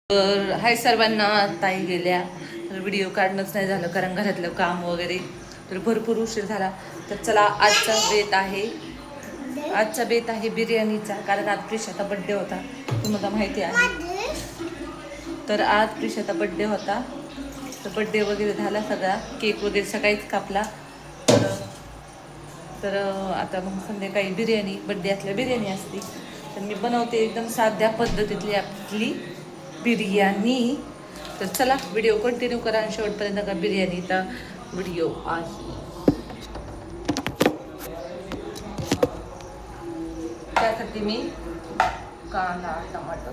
तर हाय सर्वांना. ताई गेल्या तर व्हिडिओ काढणंच नाही झालं कारण घरातलं काम वगैरे तर भरपूर उशीर झाला. तर चला आजचा बेत आहे बिर्याणीचा, कारण आज प्रिशाचा बड्डे होता, तुम्हाला माहिती आहे. तर आज प्रिशाचा बड्डे होता, तर बड्डे वगैरे झाला, सगळा केक वगैरे सकाळीच कापला. तर तर आता मग संध्याकाळी बिर्याणी, बड्डे असल्या बिर्याणी असते. तर मी बनवते एकदम साध्या पद्धतीतली आपली बिर्याणी. तर चला व्हिडिओ कंटिन्यू करा आणि शेवटपर्यंत का बिर्याणीचा व्हिडिओ आहे. त्यासाठी मी कांदा टमाटर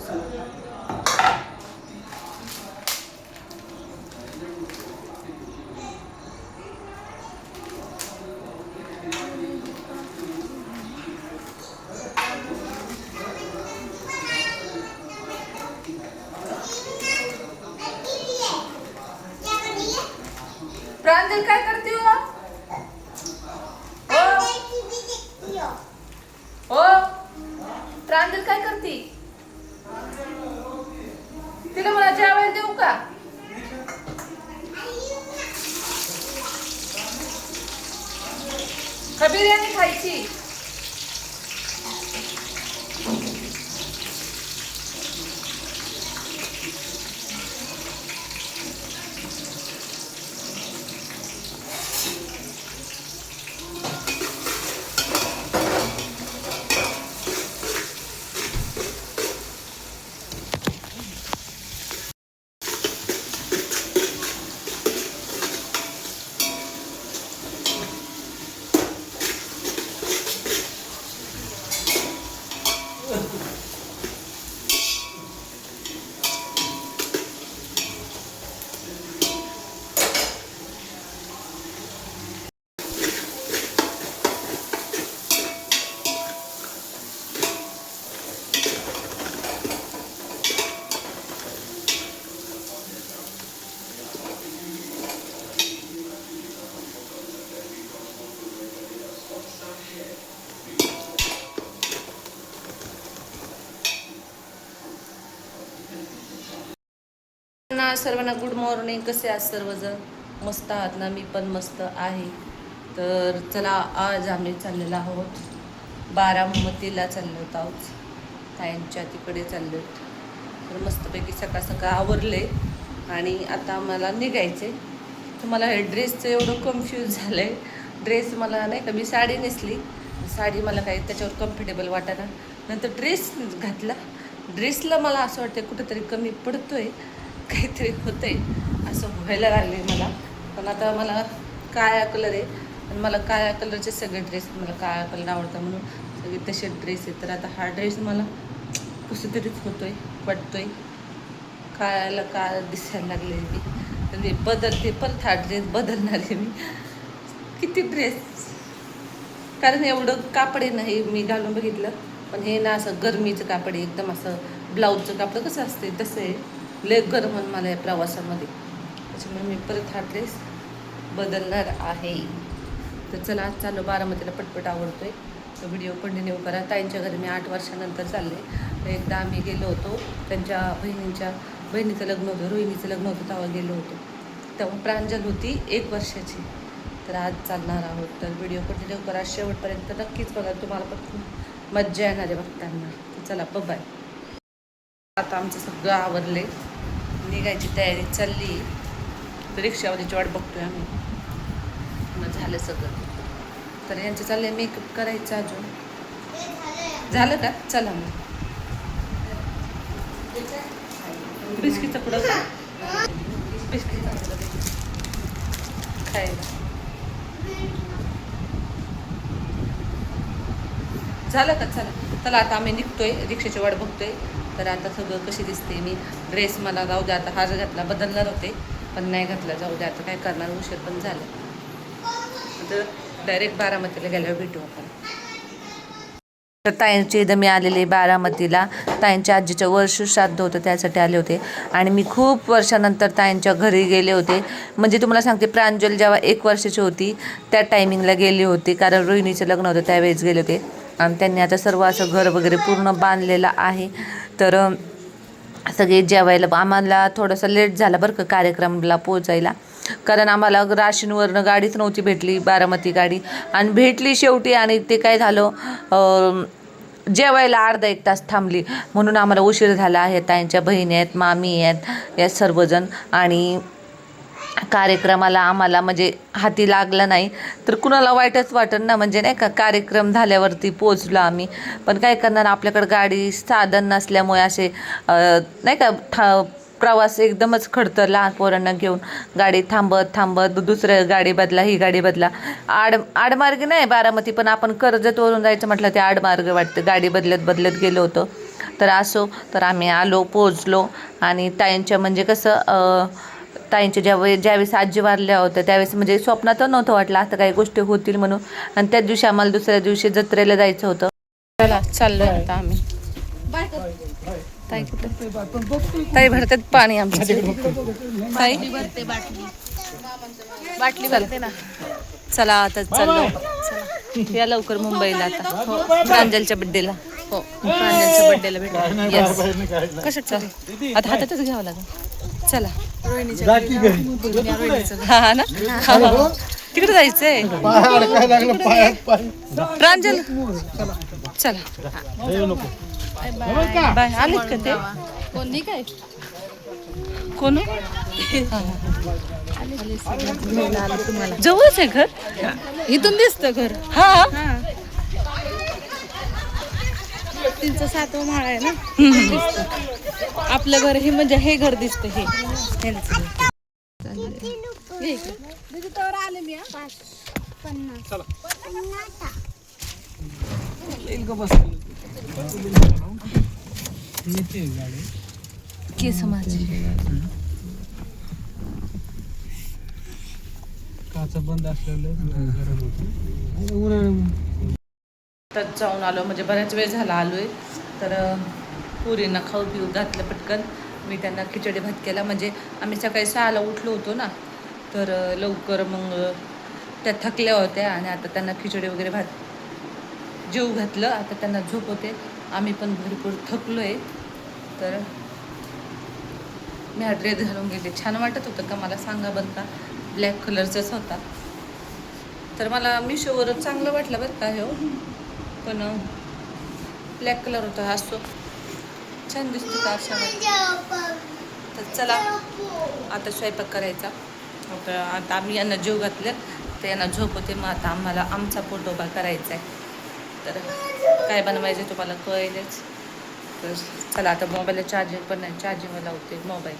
प्रांजल काय करते हो? हो प्रांजल काय करते? तिला मला जेवायला देऊ का? का बिर्याणी खायची? सर्वांना गुड मॉर्निंग. कसे आहात सर्वजण? मस्त आहात ना? मी पण मस्त आहे. तर चला आज आम्ही चाललेलो आहोत बारामतीला, चाललो आहोत ताईंच्या तिकडे चाललो. तर मस्तपैकी सकाळ सकाळ आवरले आणि आता मला निघायचे. तर मला हे ड्रेसचं एवढं कन्फ्यूज झालं आहे. ड्रेस मला नाही का, मी साडी नेसली, साडी मला काही त्याच्यावर कम्फर्टेबल वाटेना. नंतर ड्रेस घातला, ड्रेसला मला असं वाटतं कुठंतरी कमी पडतोय, काहीतरी होतंय असं व्हायला लागले मला. पण आता मला काळा कलर आहे आणि मला काळ्या कलरचे सगळे ड्रेस, मला काळा कलर आवडतं म्हणून सगळे तसे ड्रेस आहेत. तर आता हा ड्रेस मला कसं तरीच होतोय, वाटतोय काळ्याला काळ दिसायला लागले मी. तर मी बदलते, परत हा ड्रेस बदलणार आहे मी. किती ड्रेस, कारण एवढं कापड आहे ना, हे मी घालून बघितलं, पण हे ना असं गरमीचं कापड आहे, एकदम असं ब्लाऊजचं कापड कसं असते तसं आहे. लय गरम मला या प्रवासामध्ये, त्याच्यामुळे मी परत हा ड्रेस बदलणार आहे. तर चला आज चालू बारामतीला, पटपट आवडतोय. तो व्हिडिओ कंटिन्यू करा. ताईंच्या घरी मी 8 वर्षानंतर चालले. तर एकदा आम्ही गेलो होतो, त्यांच्या बहिणीचं लग्न होतं, रोहिणीचं लग्न होतं, तेव्हा गेलो होतो. तेव्हा प्रांजल होती 1 वर्षाची. तर आज चालणार आहोत. तर व्हिडिओ कंटिन्यू करा शेवटपर्यंत, नक्कीच बघा, तुम्हाला पण खूप मज्जा येणार आहे बघताना. तर चला बाय. आता आमचं सगळं आवरले, निघायची तयारी चालली. तर रिक्षावालीची वाट बघतोय आम्ही. मग झालं सगळं. तर यांचं चाललंय मेकअप करायचं. अजून झालं का? चला मग. बिस्किटचा पुढं बिस्किटचा खायला झालं का? चला आता आम्ही निघतोय, रिक्षाची वाट बघतोय. तर आता सगळं कशी दिसते मी. ड्रेस मला जाऊ द्या, आता हार घातला, बदलणार होते पण नाही घातला, जाऊ द्या आता काय करणार, उशीर पण झालं. तर डायरेक्ट बारामतीला गेल्यावर भेटू आपण. तर ताईंचे इथं मी आलेले बारामतीला. ताईंच्या आजीचं वर्ष श्राद्ध होतं, त्यासाठी आले होते. आणि मी खूप वर्षानंतर ताईंच्या घरी गेले होते. म्हणजे तुम्हाला सांगते, प्रांजल जेव्हा 1 वर्षाची होती त्या टायमिंगला गेले होते, कारण रोहिणीचं लग्न होतं त्यावेळेस गेले होते. आणि त्यांनी आता सर्व असं घर वगैरे पूर्ण बांधलेलं आहे. तर सगळे जेवायला. आम्हाला थोडंसं लेट झालं बरं का कार्यक्रमाला पोचायला, कारण आम्हाला राशीनवरनं गाडीच नव्हती भेटली, बारामती गाडी, आणि भेटली शेवटी, आणि ते काय झालं, जेवायला अर्धा एक तास थांबली, म्हणून आम्हाला उशीर झाला आहे. ताईंच्या बहिणी आहेत, मामी आहेत, या सर्वजण, आणि कार्यक्रमाला आम्हाला म्हणजे हाती लागला नाही तर कुणाला वाईटच वाटत ना, म्हणजे नाही का, कार्यक्रम झाल्यावरती पोचलो आम्ही, पण काय करणार, आपल्याकडे गाडी साधन नसल्यामुळे असे नाही का प्रवास एकदमच खडतर. लहान पोरांना घेऊन गाडी थांबत थांबत दुसऱ्या गाडी बदला, ही गाडी बदला, आडमार्ग नाही बारामती, पण आपण कर्जतवरून जायचं म्हटलं ते आडमार्ग वाटतं, गाडी बदलत बदलत गेलो होतो. तर असो, तर आम्ही आलो, पोचलो. आणि ताईंच्या म्हणजे कसं, ताईंच्या ज्यावेळेस आजी वारल्या होत्या त्यावेळेस म्हणजे स्वप्नात नव्हतं वाटलं आता काही गोष्टी होतील म्हणून, आणि त्याच दिवशी आम्हाला दुसऱ्या दिवशी जत्रेला जायचं होतं. चला चाललोय आता आम्ही. ताई कुठे? ताई भरतात पाणी आमच्या. ताई बाटली भरते ना. चला आता चाललो, या लवकर मुंबईला आता, प्रांजलच्या बड्डेला. हो, प्रांजलच्या बड्डेला भेटू. यस, कशाचं आता हातातच घ्यावं लागेल. चला हा ना, तिकडे जायचंय प्रांजल. चला बाय. आलीत का ते कोणी? काय कोण? जवळच आहे घर, इथून दिसतं घर. हा, तिचं 7वा माळा आहे ना. आपलं घर हे म्हणजे हे घर दिसतं, हे केस माझे बंद तर जाऊन आलो, म्हणजे बऱ्याच वेळ झाला आलोय. तर पुरींना खाऊ पिऊ घातलं पटकन. मी त्यांना खिचडी भात केला, म्हणजे आम्ही सकाळी 6ला उठलो होतो ना, तर लवकर मग त्या थकल्या होत्या, आणि आता त्यांना खिचडी वगैरे भात जेवू घातलं. आता त्यांना झोप होते, आम्ही पण भरपूर थकलो आहे. तर मी हा ड्रेस घालून गेले. छान वाटत होतं का मला सांगा बरं का, ब्लॅक कलरचाच होता. तर मला मिशोवरच चांगलं वाटलं बरं का हे, पण ब्लॅक कलर होता. असतो छान दिसतो का अशा. तर चला आता स्वयंपाक करायचा. आता आम्ही यांना जेव घातलं, तर यांना झोप होते, मग आता आम्हाला आमचा पोटोबा करायचा आहे. तर काय बनवायचं तुम्हाला कळेलच. तर चला आता मोबाईलला चार्जिंग पण नाही, चार्जिंगला लावते मोबाईल.